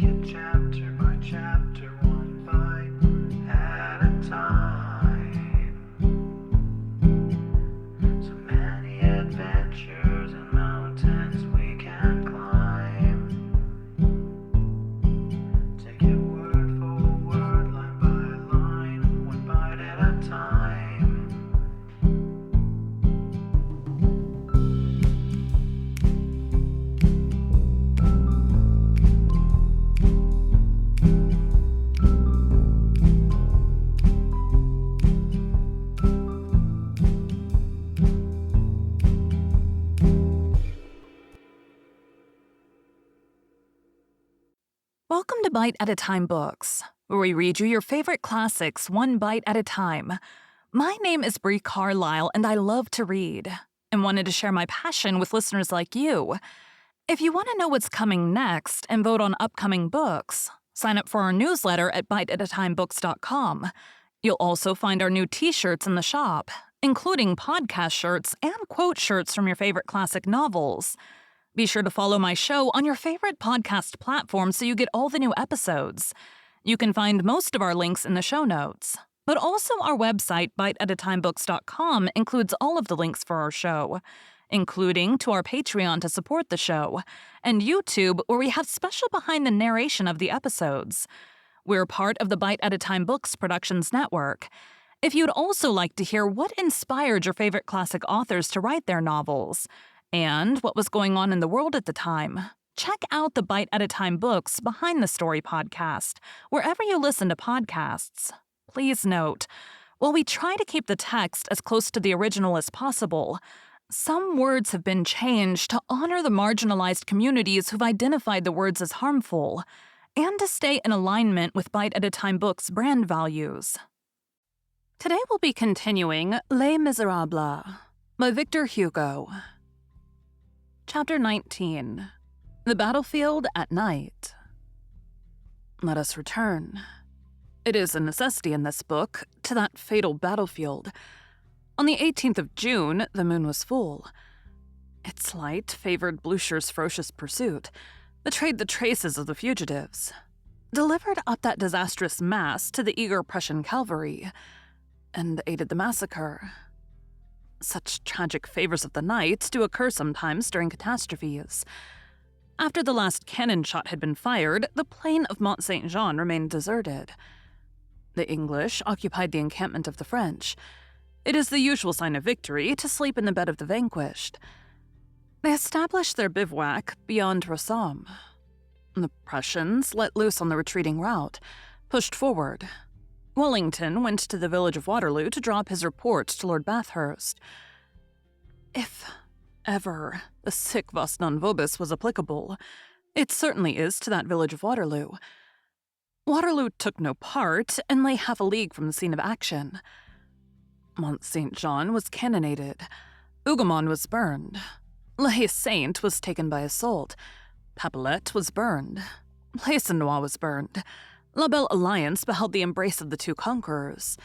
it chapter by chapter, one bite at a time. So many adventures and mountains we can climb. Take it word for word, line by line, one bite at a time. Welcome to Bite at a Time Books, where we read you your favorite classics one bite at a time. My name is Bree Carlile, and I love to read, and wanted to share my passion with listeners like you. If you want to know what's coming next and vote on upcoming books, sign up for our newsletter at biteatatimebooks.com. You'll also find our new t-shirts in the shop, including podcast shirts and quote shirts from your favorite classic novels. Be sure to follow my show on your favorite podcast platform so you get all the new episodes. You can find most of our links in the show notes, but also our website, biteatatimebooks.com, includes all of the links for our show, including to our Patreon to support the show, and YouTube, where we have special behind the narration of the episodes. We're part of the Bite at a Time Books Productions Network. If you'd also like to hear what inspired your favorite classic authors to write their novels, and what was going on in the world at the time, check out the Bite at a Time Books Behind the Story podcast, wherever you listen to podcasts. Please note, while we try to keep the text as close to the original as possible, some words have been changed to honor the marginalized communities who've identified the words as harmful, and to stay in alignment with Bite at a Time Books' brand values. Today we'll be continuing Les Miserables by Victor Hugo. Chapter 19. The Battlefield at Night. Let us return. It is a necessity in this book to that fatal battlefield. On the 18th of June, the moon was full. Its light favored Blucher's ferocious pursuit, betrayed the traces of the fugitives, delivered up that disastrous mass to the eager Prussian cavalry, and aided the massacre. Such tragic favors of the night do occur sometimes during catastrophes. After the last cannon shot had been fired, the plain of Mont Saint-Jean remained deserted. The English occupied the encampment of the French. It is the usual sign of victory to sleep in the bed of the vanquished. They established their bivouac beyond Rossomme. The Prussians, let loose on the retreating rout, pushed forward. Wellington went to the village of Waterloo to draw up his report to Lord Bathurst. If ever the sic vos non vobis was applicable, it certainly is to that village of Waterloo. Waterloo took no part and lay half a league from the scene of action. Mont Saint-Jean was cannonaded. Hougoumont was burned. La Haye-Saint was taken by assault. Papelet was burned. Plaisenois was burned. La Belle Alliance beheld the embrace of the two conquerors.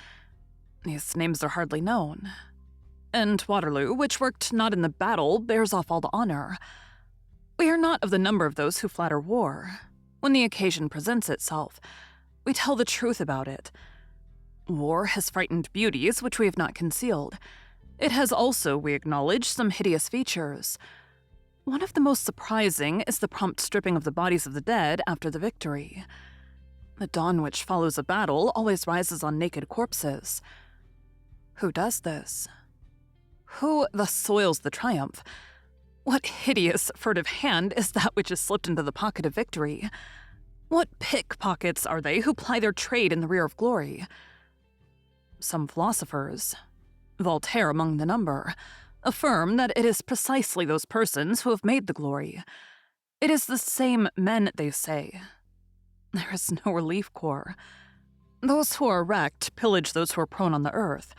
These names are hardly known. And Waterloo, which worked not in the battle, bears off all the honor. We are not of the number of those who flatter war. When the occasion presents itself, we tell the truth about it. War has frightened beauties which we have not concealed. It has also, we acknowledge, some hideous features. One of the most surprising is the prompt stripping of the bodies of the dead after the victory. The dawn which follows a battle always rises on naked corpses. Who does this? Who thus soils the triumph? What hideous, furtive hand is that which is slipped into the pocket of victory? What pickpockets are they who ply their trade in the rear of glory? Some philosophers, Voltaire among the number, affirm that it is precisely those persons who have made the glory. It is the same men, they say. There is no relief corps. Those who are wrecked pillage those who are prone on the earth.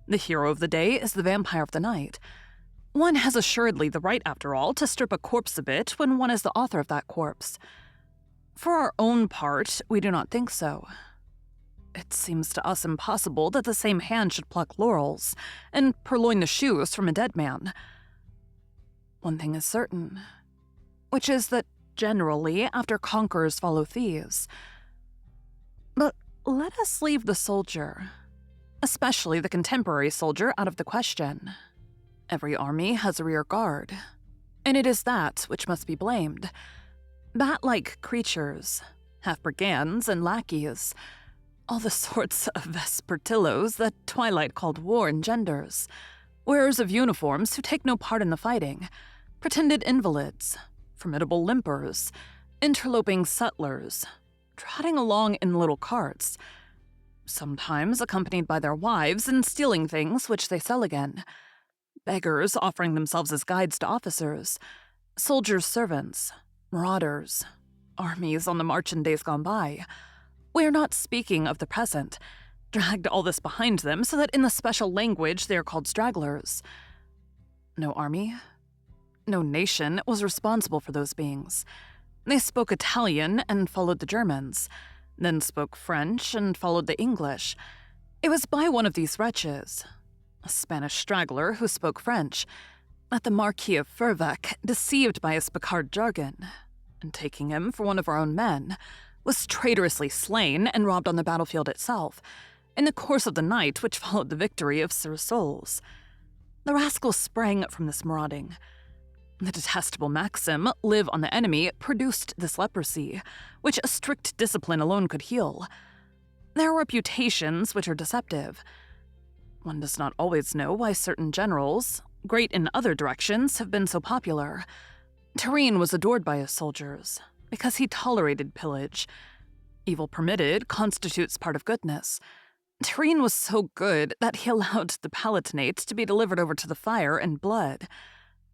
The hero of the day is the vampire of the night. One has assuredly the right, after all, to strip a corpse a bit when one is the author of that corpse. For our own part, we do not think so. It seems to us impossible that the same hand should pluck laurels and purloin the shoes from a dead man. One thing is certain, which is that generally after conquerors follow thieves. But let us leave the soldier, especially the contemporary soldier, out of the question. Every army has a rear guard, and it is that which must be blamed. Bat-like creatures, half-brigands and lackeys, all the sorts of Vespertillos that Twilight called war engenders, wearers of uniforms who take no part in the fighting, pretended invalids, formidable limpers, interloping sutlers, trotting along in little carts, sometimes accompanied by their wives and stealing things which they sell again, beggars offering themselves as guides to officers, soldiers' servants, marauders, armies on the march in days gone by. We are not speaking of the present, dragged all this behind them so that in the special language they are called stragglers. No army, no nation was responsible for those beings. They spoke Italian and followed the Germans, then spoke French and followed the English. It was by one of these wretches, a Spanish straggler who spoke French, that the Marquis of Fervac, deceived by his Picard jargon, and taking him for one of our own men, was traitorously slain and robbed on the battlefield itself, in the course of the night which followed the victory of Sir Souls. The rascal sprang from this marauding. The detestable maxim, live on the enemy, produced this leprosy, which a strict discipline alone could heal. There are reputations which are deceptive. One does not always know why certain generals, great in other directions, have been so popular. Turenne was adored by his soldiers because he tolerated pillage. Evil permitted constitutes part of goodness. Turenne was so good that he allowed the Palatinate to be delivered over to the fire and blood.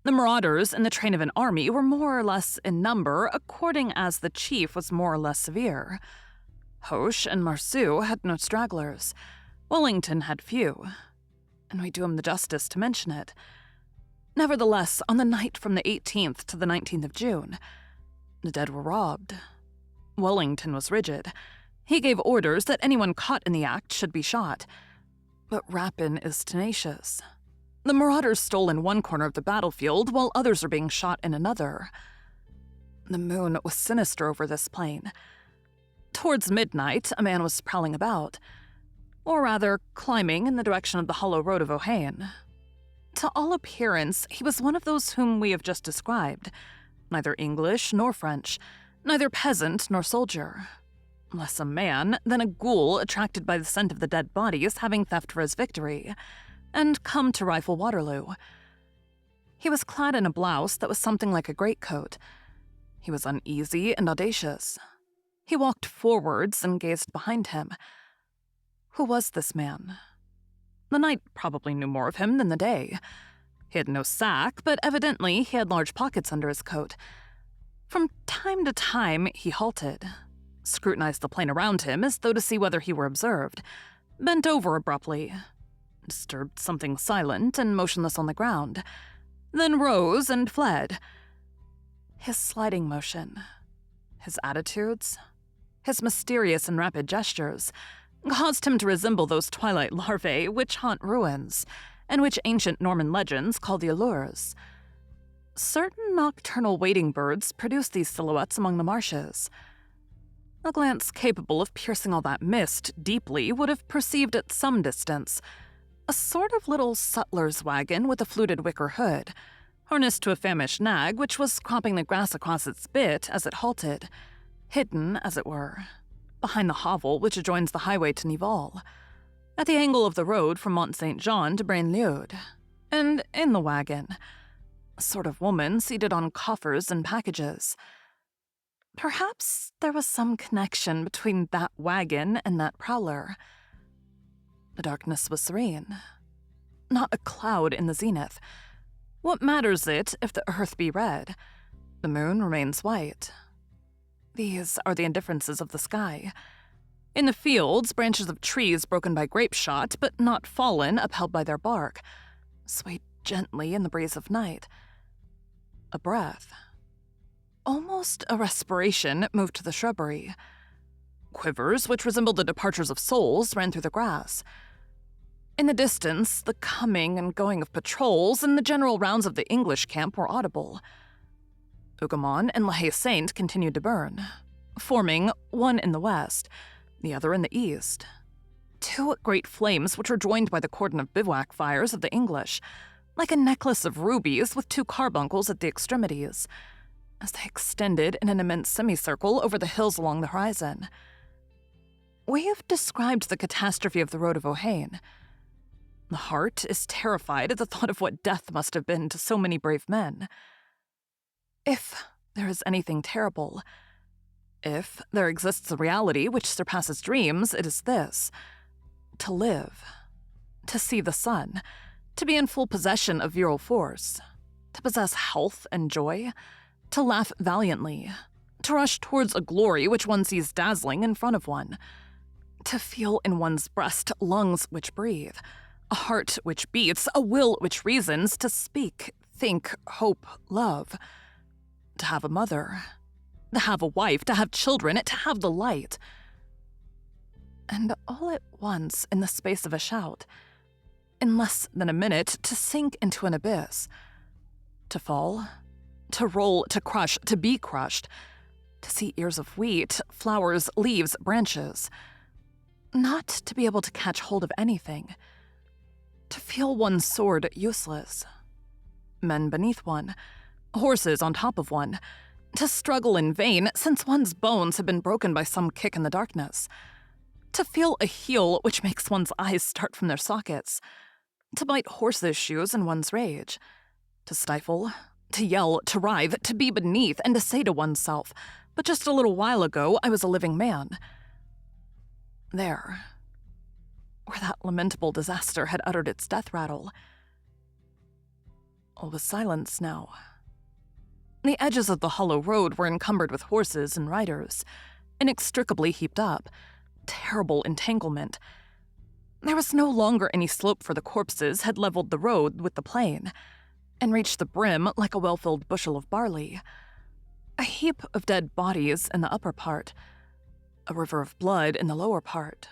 The marauders in the train of an army were more or less in number according as the chief was more or less severe. Hoche and Marceau had no stragglers. Wellington had few, and we do him the justice to mention it. Nevertheless, on the night from the 18th to the 19th of June, the dead were robbed. Wellington was rigid. He gave orders that anyone caught in the act should be shot. But Rapin is tenacious. The marauders stole in one corner of the battlefield while others are being shot in another. The moon was sinister over this plain. Towards midnight, a man was prowling about, or rather, climbing in the direction of the hollow road of Ohain. To all appearance, he was one of those whom we have just described, neither English nor French, neither peasant nor soldier. Less a man than a ghoul attracted by the scent of the dead bodies having theft for his victory, and come to rifle Waterloo. He was clad in a blouse that was something like a greatcoat. He was uneasy and audacious. He walked forwards and gazed behind him. Who was this man? The night probably knew more of him than the day. He had no sack, but evidently he had large pockets under his coat. From time to time, he halted, scrutinized the plain around him as though to see whether he were observed, bent over abruptly, disturbed something silent and motionless on the ground, then rose and fled. His sliding motion, his attitudes, his mysterious and rapid gestures caused him to resemble those twilight larvae which haunt ruins, and which ancient Norman legends call the allures. Certain nocturnal wading birds produce these silhouettes among the marshes. A glance capable of piercing all that mist deeply would have perceived at some distance a sort of little sutler's wagon with a fluted wicker hood, harnessed to a famished nag which was cropping the grass across its bit as it halted, hidden, as it were, behind the hovel which adjoins the highway to Nivelles, at the angle of the road from Mont-Saint-Jean to Braine-l'Oude, and in the wagon, a sort of woman seated on coffers and packages. Perhaps there was some connection between that wagon and that prowler. The darkness was serene. Not a cloud in the zenith. What matters it if the earth be red? The moon remains white. These are the indifferences of the sky. In the fields, branches of trees broken by grape shot, but not fallen, upheld by their bark, swayed gently in the breeze of night. A breath, almost a respiration, moved to the shrubbery. Quivers, which resembled the departures of souls, ran through the grass. In the distance, the coming and going of patrols and the general rounds of the English camp were audible. Hougoumont and La Haye Sainte continued to burn, forming one in the west, the other in the east. Two great flames which were joined by the cordon of bivouac fires of the English, like a necklace of rubies with two carbuncles at the extremities, as they extended in an immense semicircle over the hills along the horizon. We have described the catastrophe of the road of Ohain. The heart is terrified at the thought of what death must have been to so many brave men. If there is anything terrible, if there exists a reality which surpasses dreams, it is this: to live, to see the sun, to be in full possession of virile force, to possess health and joy, to laugh valiantly, to rush towards a glory which one sees dazzling in front of one, to feel in one's breast lungs which breathe, a heart which beats, a will which reasons, to speak, think, hope, love, to have a mother, to have a wife, to have children, to have the light. And all at once, in the space of a shout, in less than a minute, to sink into an abyss, to fall, to roll, to crush, to be crushed, to see ears of wheat, flowers, leaves, branches, not to be able to catch hold of anything, to feel one's sword useless, men beneath one, horses on top of one, to struggle in vain since one's bones have been broken by some kick in the darkness, to feel a heel which makes one's eyes start from their sockets, to bite horses' shoes in one's rage, to stifle, to yell, to writhe, to be beneath, and to say to oneself, "But just a little while ago I was a living man." There, where that lamentable disaster had uttered its death rattle, all was silence now. The edges of the hollow road were encumbered with horses and riders, inextricably heaped up, terrible entanglement. There was no longer any slope, for the corpses had leveled the road with the plain, and reached the brim like a well-filled bushel of barley. A heap of dead bodies in the upper part, a river of blood in the lower part.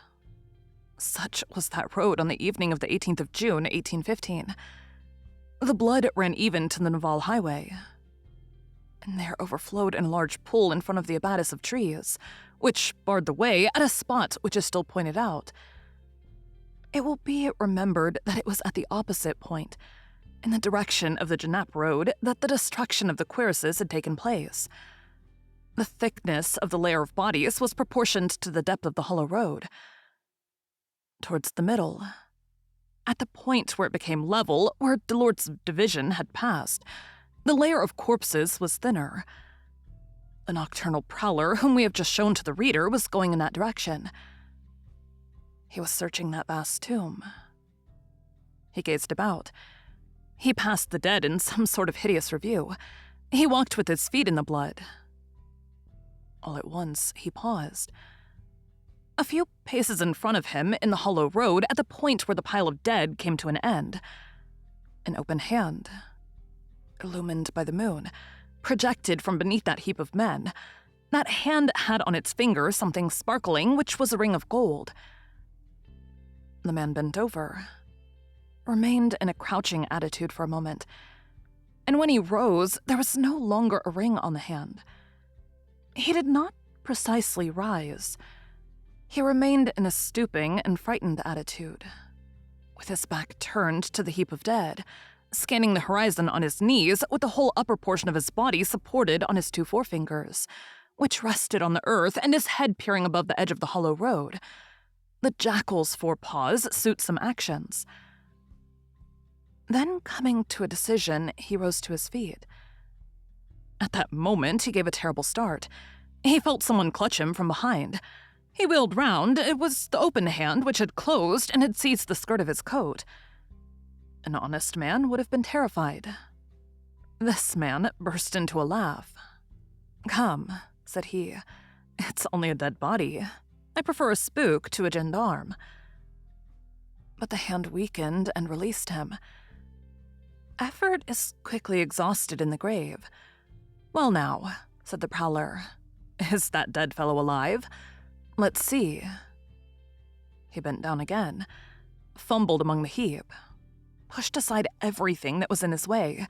Such was that road on the evening of the 18th of June, 1815. The blood ran even to the Naval Highway, and there overflowed in a large pool in front of the abattis of trees, which barred the way at a spot which is still pointed out. It will be remembered that it was at the opposite point, in the direction of the Genappe road, that the destruction of the cuirasses had taken place. The thickness of the layer of bodies was proportioned to the depth of the hollow road. Towards the middle, at the point where it became level, where Delort's division had passed, the layer of corpses was thinner. The nocturnal prowler, whom we have just shown to the reader, was going in that direction. He was searching that vast tomb. He gazed about. He passed the dead in some sort of hideous review. He walked with his feet in the blood. All at once, he paused. A few paces in front of him, in the hollow road, at the point where the pile of dead came to an end, an open hand, illumined by the moon, projected from beneath that heap of men. That hand had on its finger something sparkling, which was a ring of gold. The man bent over, remained in a crouching attitude for a moment, and when he rose, there was no longer a ring on the hand. He did not precisely rise. He remained in a stooping and frightened attitude, with his back turned to the heap of dead, scanning the horizon on his knees, with the whole upper portion of his body supported on his two forefingers, which rested on the earth, and his head peering above the edge of the hollow road. The jackal's forepaws suit some actions. Then, coming to a decision, he rose to his feet. At that moment, he gave a terrible start. He felt someone clutch him from behind. He wheeled round. It was the open hand which had closed and had seized the skirt of his coat. An honest man would have been terrified. This man burst into a laugh. "Come," said he, "it's only a dead body. I prefer a spook to a gendarme." But the hand weakened and released him. Effort is quickly exhausted in the grave. "Well now," said the prowler, "is that dead fellow alive? Let's see." He bent down again, fumbled among the heap, pushed aside everything that was in his way,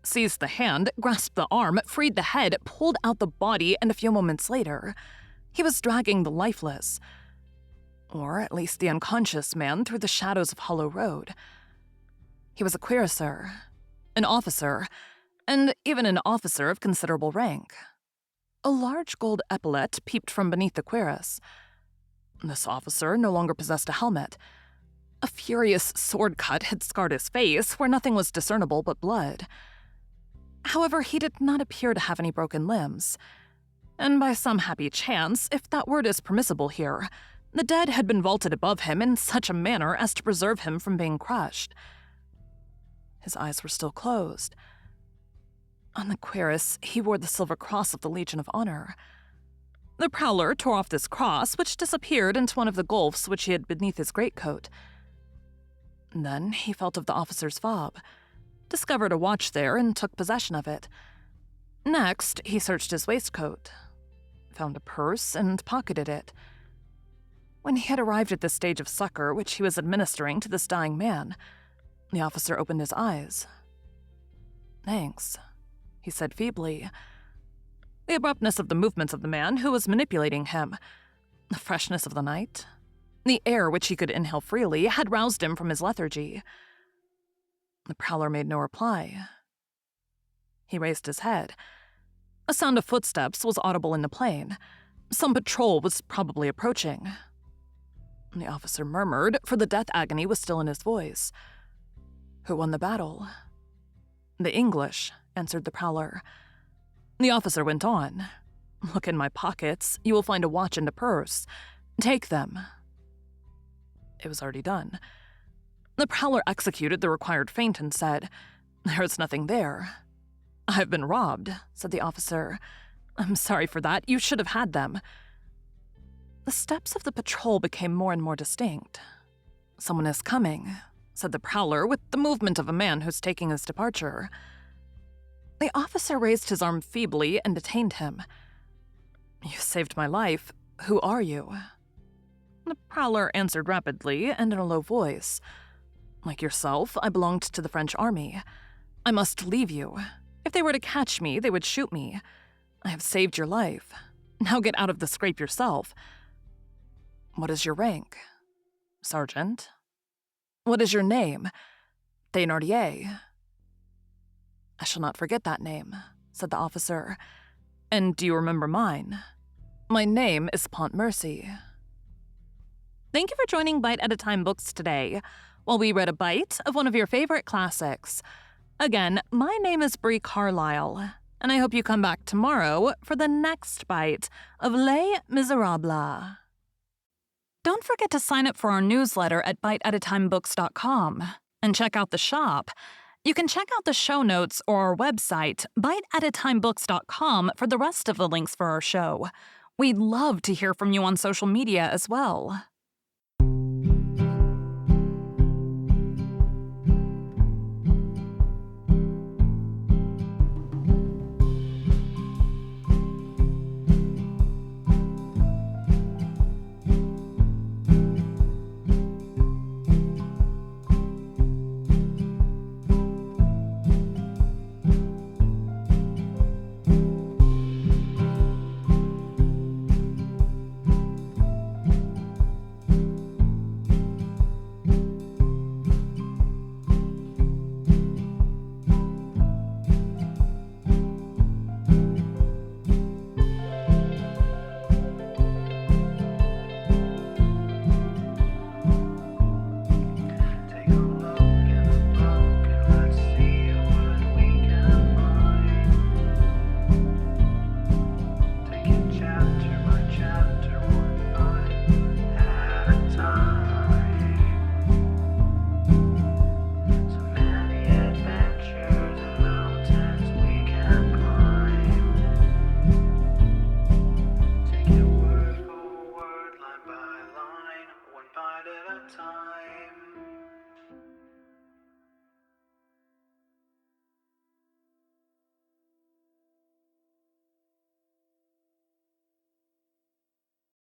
seized the hand, grasped the arm, freed the head, pulled out the body, and a few moments later, he was dragging the lifeless, or at least the unconscious man, through the shadows of Hollow Road. He was a cuirassier, an officer, and even an officer of considerable rank. A large gold epaulette peeped from beneath the cuirass. This officer no longer possessed a helmet. A furious sword cut had scarred his face, where nothing was discernible but blood. However, he did not appear to have any broken limbs. And by some happy chance, if that word is permissible here, the dead had been vaulted above him in such a manner as to preserve him from being crushed. His eyes were still closed. On the cuirass, he wore the silver cross of the Legion of Honor. The prowler tore off this cross, which disappeared into one of the gulfs which he had beneath his greatcoat. Then he felt of the officer's fob, discovered a watch there, and took possession of it. Next, he searched his waistcoat, found a purse, and pocketed it. When he had arrived at this stage of succor which he was administering to this dying man, the officer opened his eyes. "Thanks," he said feebly. The abruptness of the movements of the man who was manipulating him, the freshness of the night, the air which he could inhale freely, had roused him from his lethargy. The prowler made no reply. He raised his head. A sound of footsteps was audible in the plain. Some patrol was probably approaching. The officer murmured, for the death agony was still in his voice. "Who won the battle?" "The English," answered the prowler. The officer went on. "Look in my pockets. You will find a watch and a purse. Take them." It was already done. The prowler executed the required feint and said, "There is nothing there." "I've been robbed," said the officer. "I'm sorry for that. You should have had them." The steps of the patrol became more and more distinct. "Someone is coming," said the prowler with the movement of a man who's taking his departure. The officer raised his arm feebly and detained him. "You saved my life. Who are you?" The prowler answered rapidly and in a low voice. "Like yourself, I belonged to the French army. I must leave you. If they were to catch me, they would shoot me. I have saved your life. Now get out of the scrape yourself." "What is your rank?" "Sergeant." "What is your name?" "Thénardier." "I shall not forget that name," said the officer. "And do you remember mine?" "My name is Pontmercy." Thank you for joining Bite at a Time Books today, while we read a bite of one of your favorite classics. Again, my name is Bree Carlile, and I hope you come back tomorrow for the next bite of Les Miserables. Don't forget to sign up for our newsletter at biteatatimebooks.com and check out the shop. You can check out the show notes or our website, biteatatimebooks.com, for the rest of the links for our show. We'd love to hear from you on social media as well. Take a look in the book and let's see what we can find. Taking chapter by chapter, one bite at a time. So many adventures and mountains we can climb. Take it word for word, line by line, one bite at a time.